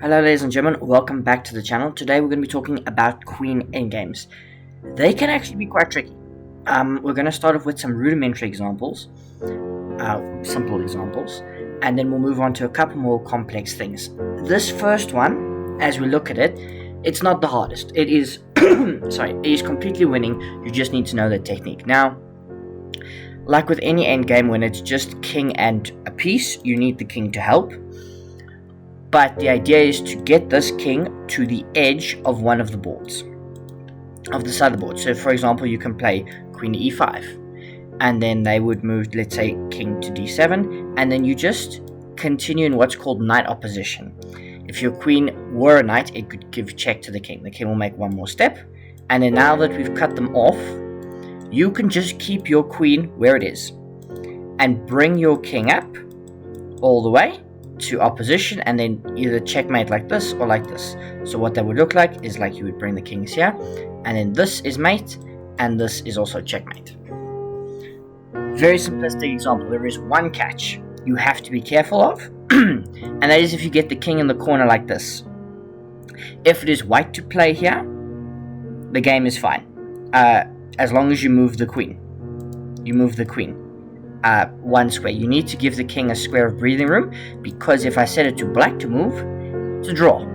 Hello ladies and gentlemen, welcome back to the channel. Today we're going to be talking about Queen Endgames. They can actually be quite tricky. We're going to start off with some rudimentary examples, simple examples, and then we'll move on to a couple more complex things. This first one, as we look at it, it's not the hardest. It is, it is completely winning. You just need to know the technique. Now, like with any endgame, when it's just king and a piece, you need the king to help. But the idea is to get this king to the edge of one of the boards, of the side of the board. So for example, you can play queen to e5, and then they would move, let's say, king to d7, and then you just continue in what's called knight opposition. If your queen were a knight, it could give check to the king. The king will make one more step, and then now that we've cut them off, you can just keep your queen where it is and bring your king up all the way to opposition, and then either checkmate like this or like this. So what that would look like is like you would bring the kings here, and then this is mate, and this is also checkmate. Very simplistic example. There is one catch you have to be careful of, and that is if you get the king in the corner like this. If it is white to play here, the game is fine, as long as you move the queen. One square. You need to give the king a square of breathing room, because if I set it to black to move, it's a draw.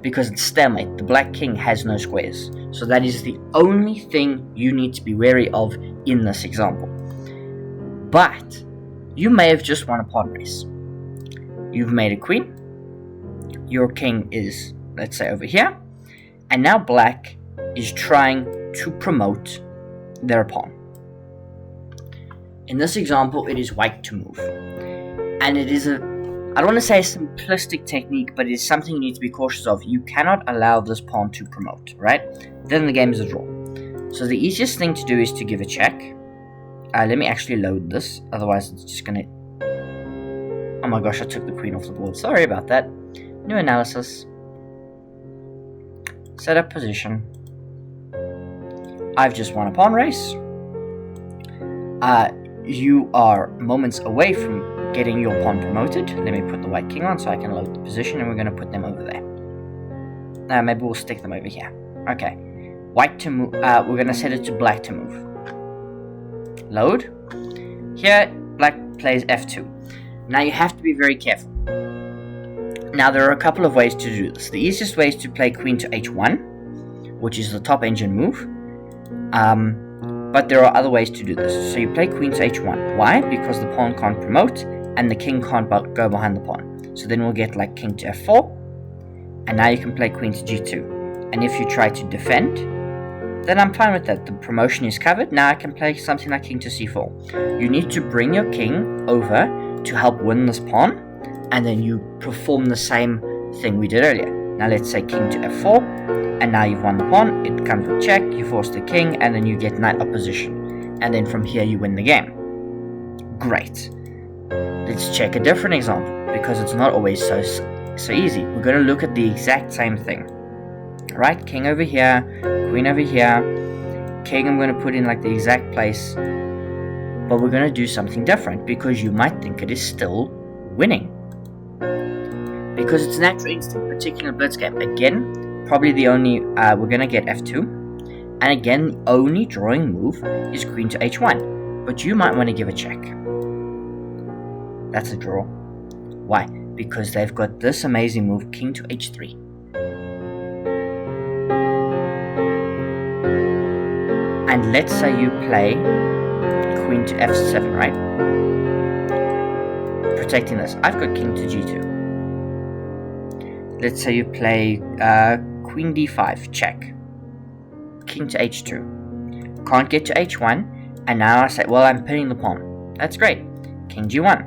Because it's stalemate. The black king has no squares. So that is the only thing you need to be wary of in this example. But you may have just won a pawn race. You've made a queen. Your king is, let's say, over here. And now black is trying to promote their pawn. In this example, it is white to move. And it is I don't want to say a simplistic technique, but it is something you need to be cautious of. You cannot allow this pawn to promote, right? Then the game is a draw. So the easiest thing to do is to give a check. Let me actually load this, otherwise it's just going to... Oh my gosh, I took the queen off the board. Sorry about that. New analysis. Set up position. I've just won a pawn race. You are moments away from getting your pawn promoted. Let me put the white king on so I can load the position, and we're going to put them over there. Maybe we'll stick them over here. Okay. White to move. We're going to set it to black to move. Load. Here, black plays f2. Now you have to be very careful. Now there are a couple of ways to do this. The easiest way is to play queen to h1, which is the top engine move. But there are other ways to do this. So you play queen to h1. Why? Because the pawn can't promote and the king can't go behind the pawn. So then we'll get like king to f4. And now you can play queen to g2. And if you try to defend, then I'm fine with that. The promotion is covered. Now I can play something like king to c4. You need to bring your king over to help win this pawn. And then you perform the same thing we did earlier. Now let's say king to f4. And now you've won the pawn, it comes with check, you force the king, and then you get knight opposition. And then from here you win the game. Great. Let's check a different example, because it's not always so easy. We're going to look at the exact same thing. Right, king over here, queen over here. King I'm going to put in like the exact place. But we're going to do something different, because you might think it is still winning. Because it's natural instinct, particularly in a blitz game. Again, probably the only, we're going to get f2. And again, the only drawing move is queen to h1. But you might want to give a check. That's a draw. Why? Because they've got this amazing move, king to h3. And let's say you play queen to f7, right? Protecting this. I've got king to g2. Let's say you play queen d5, check. King to h2. Can't get to h1, and now I say, well, I'm pinning the pawn. That's great. King g1.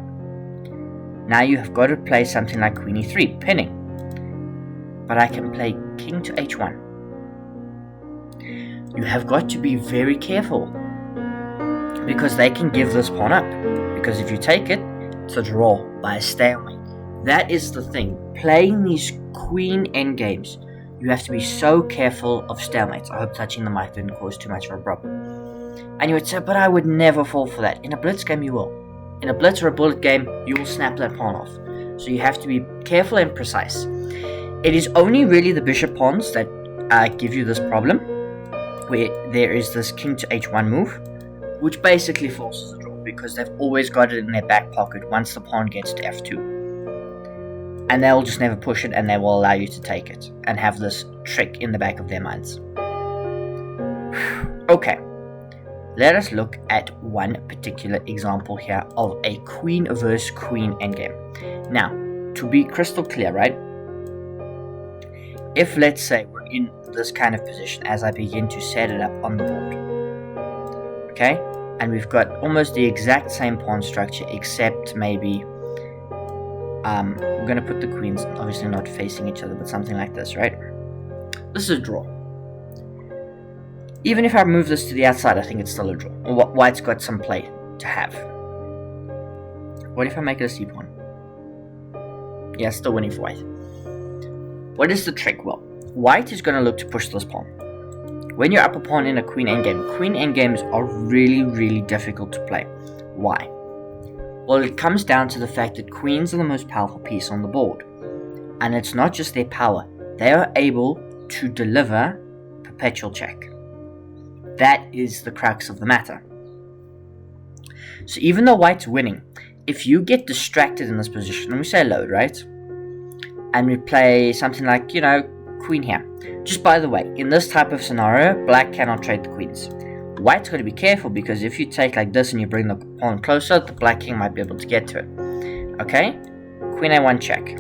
Now you have got to play something like queen e3, pinning. But I can play king to h1. You have got to be very careful, because they can give this pawn up. Because if you take it, it's a draw by a stalemate. That is the thing. Playing these Queen Endgames, you have to be so careful of stalemates. I hope touching the mic didn't cause too much of a problem. And you would say, but I would never fall for that. In a blitz game, you will. In a blitz or a bullet game, you will snap that pawn off. So you have to be careful and precise. It is only really the bishop pawns that give you this problem, where there is this king to h1 move, which basically forces a draw, because they've always got it in their back pocket once the pawn gets to f2. And they'll just never push it, and they will allow you to take it, and have this trick in the back of their minds. Okay, let us look at one particular example here of a queen versus queen endgame. Now, to be crystal clear, right? If, let's say, we're in this kind of position as I begin to set it up on the board, okay, and we've got almost the exact same pawn structure, except maybe we're going to put the queens obviously not facing each other, but something like this, right? This is a draw. Even if I move this to the outside, I think it's still a draw. White's got some play to have. What if I make it a c pawn? Yeah, still winning for white. What is the trick? Well, white is going to look to push this pawn. When you're up a pawn in a queen endgames are really, really difficult to play. Why? Well, it comes down to the fact that queens are the most powerful piece on the board. And it's not just their power. They are able to deliver perpetual check. That is the crux of the matter. So even though white's winning, if you get distracted in this position, and we say load, right? And we play something like, queen here. Just by the way, in this type of scenario, black cannot trade the queens. White's got to be careful, because if you take like this and you bring the pawn closer, the black king might be able to get to it. Okay? Queen a1 check.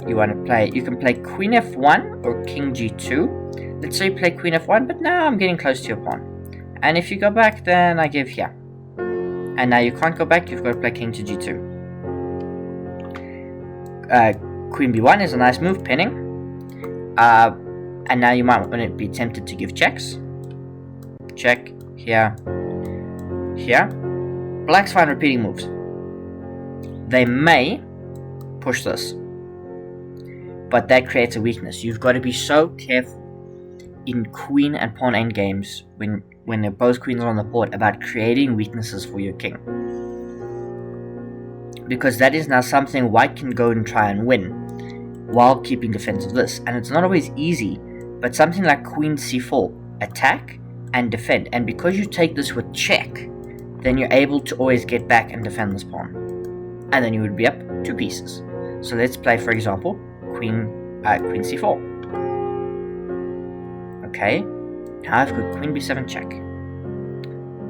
You can play queen f1 or king g2. Let's say you play queen f1, but now I'm getting close to your pawn. And if you go back, then I give here. And now you can't go back, you've got to play king to g2. Queen b1 is a nice move, pinning. And now you might want to be tempted to give checks. Check, here, here. Black's fine repeating moves. They may push this, but that creates a weakness. You've got to be so careful in queen and pawn endgames when they're both queens on the board about creating weaknesses for your king. Because that is now something white can go and try and win while keeping defense of this. And it's not always easy, but something like queen c4, attack and defend. And because you take this with check, then you're able to always get back and defend this pawn. And then you would be up 2 pieces. So let's play, for example, queen c4. Okay, now I've got queen b7 check.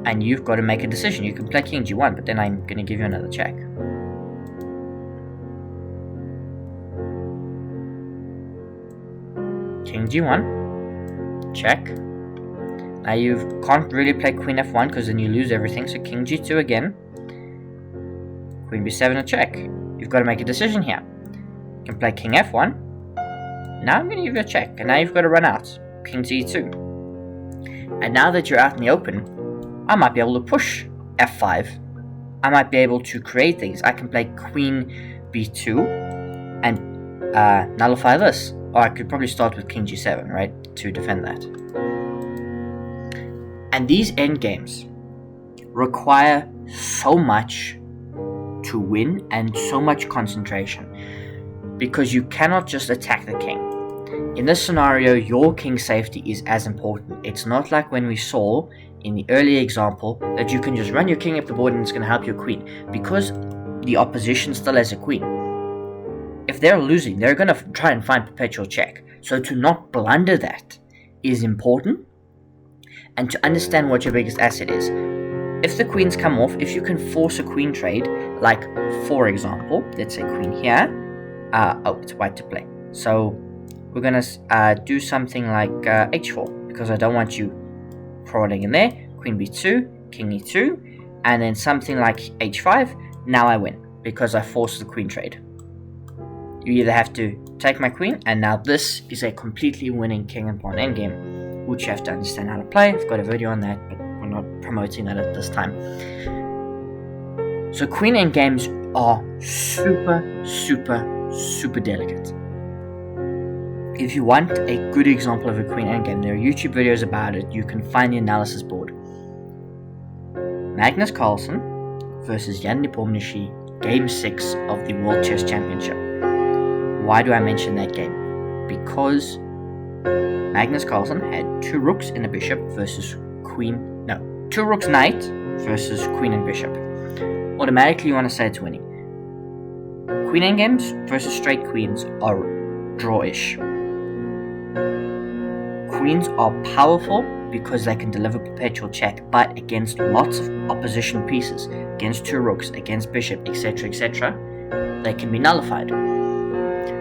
And you've got to make a decision. You can play king g1, but then I'm going to give you another check. King g1, check. Now you can't really play queen f1 because then you lose everything, so king g2 again. Queen b7 a check. You've got to make a decision here. You can play king f1. Now I'm going to give you a check, and now you've got to run out. King to e2. And now that you're out in the open, I might be able to push f5. I might be able to create things. I can play queen b2 and nullify this. Or I could probably start with king g7, right, to defend that. And these endgames require so much to win and so much concentration, because you cannot just attack the king. In this scenario, your king's safety is as important. It's not like when we saw in the earlier example that you can just run your king up the board and it's going to help your queen, because the opposition still has a queen. If they're losing, they're going to try and find perpetual check. So to not blunder that is important, and to understand what your biggest asset is. If the queens come off, if you can force a queen trade, like for example, let's say queen here, it's white to play. So we're going to do something like h4, because I don't want you crawling in there. Queen b2, king e2, and then something like h5. Now I win, because I forced the queen trade. You either have to take my queen, and now this is a completely winning king and pawn endgame, which you have to understand how to play. I've got a video on that, but we're not promoting that at this time. So queen endgames are super, super, super delicate. If you want a good example of a queen endgame, there are YouTube videos about it. You can find the analysis board. Magnus Carlsen versus Jan Nepomniachtchi Game 6 of the World Chess Championship. Why do I mention that game? Because Magnus Carlsen had 2 rooks and a bishop versus 2 rooks knight versus queen and bishop. Automatically you want to say it's winning. Queen Endgames versus straight queens are drawish. Queens are powerful because they can deliver perpetual check, but against lots of opposition pieces, against 2 rooks, against bishop, etc., etc., they can be nullified.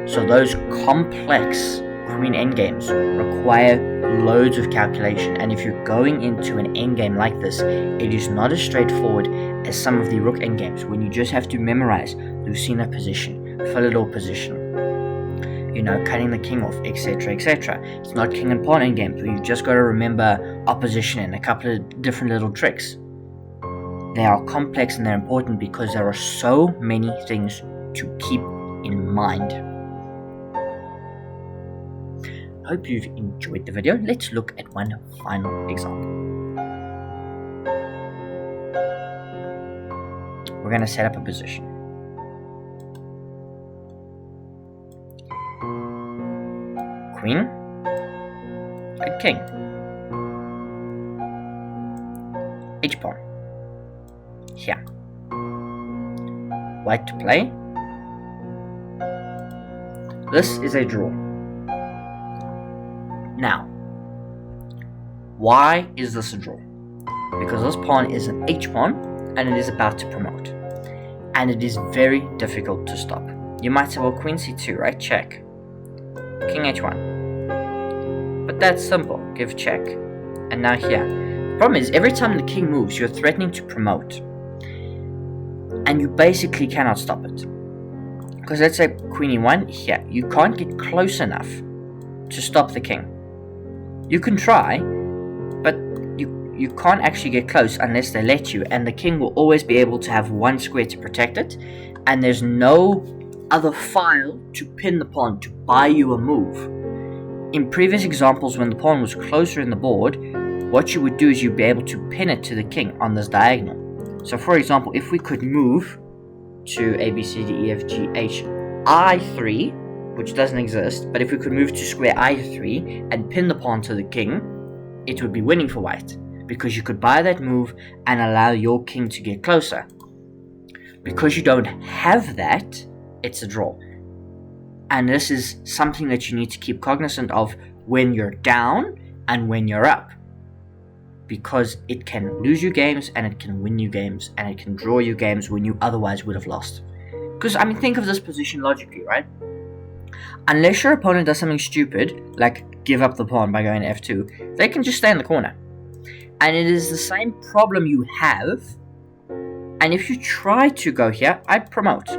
So those complex Queen endgames require loads of calculation, and if you're going into an endgame like this, it is not as straightforward as some of the rook endgames when you just have to memorize Lucina position, Philidor position, cutting the king off, etc., etc. It's not king and pawn endgames where you just got to remember opposition and a couple of different little tricks. They are complex and they're important because there are so many things to keep in mind. Hope you've enjoyed the video. Let's look at one final example. We're going to set up a position. Queen and king. H-pawn. Here. White to play. This is a draw. Now, why is this a draw? Because this pawn is an H-pawn and it is about to promote. And it is very difficult to stop. You might say, well, Queen C2, right? Check. King H1. But that's simple. Give check. And now here. The problem is, every time the king moves, you're threatening to promote. And you basically cannot stop it. Because let's say Queen E1, here. You can't get close enough to stop the king. You can try, but you can't actually get close unless they let you, and the king will always be able to have one square to protect it, and there's no other file to pin the pawn to buy you a move. In previous examples, when the pawn was closer in the board, what you would do is you'd be able to pin it to the king on this diagonal. So for example, if we could move to A, B, C, D, E, F, G, H, I3, which doesn't exist, but if we could move to square I3 and pin the pawn to the king, it would be winning for white, because you could buy that move and allow your king to get closer. Because you don't have that, it's a draw. And this is something that you need to keep cognizant of when you're down and when you're up, because it can lose you games and it can win you games and it can draw you games when you otherwise would have lost. Because, think of this position logically, right? Unless your opponent does something stupid, like give up the pawn by going to f2, they can just stay in the corner. And it is the same problem you have, and if you try to go here, I'd promote.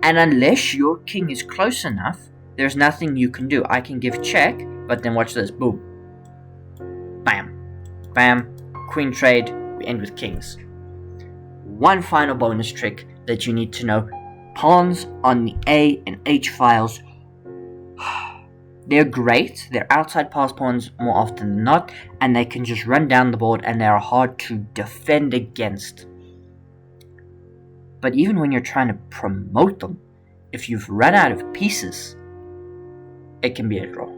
And unless your king is close enough, there's nothing you can do. I can give check, but then watch this, boom. Bam. Bam. Queen trade, we end with kings. One final bonus trick that you need to know. Pawns on the A and H files, they're great. They're outside pass pawns more often than not, and they can just run down the board and they are hard to defend against. But even when you're trying to promote them, if you've run out of pieces, it can be a draw.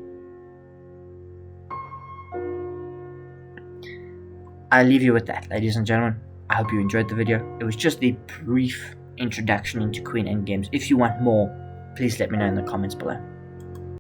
I'll leave you with that, ladies and gentlemen. I hope you enjoyed the video. It was just the brief introduction into Queen Endgames. If you want more, please let me know in the comments below.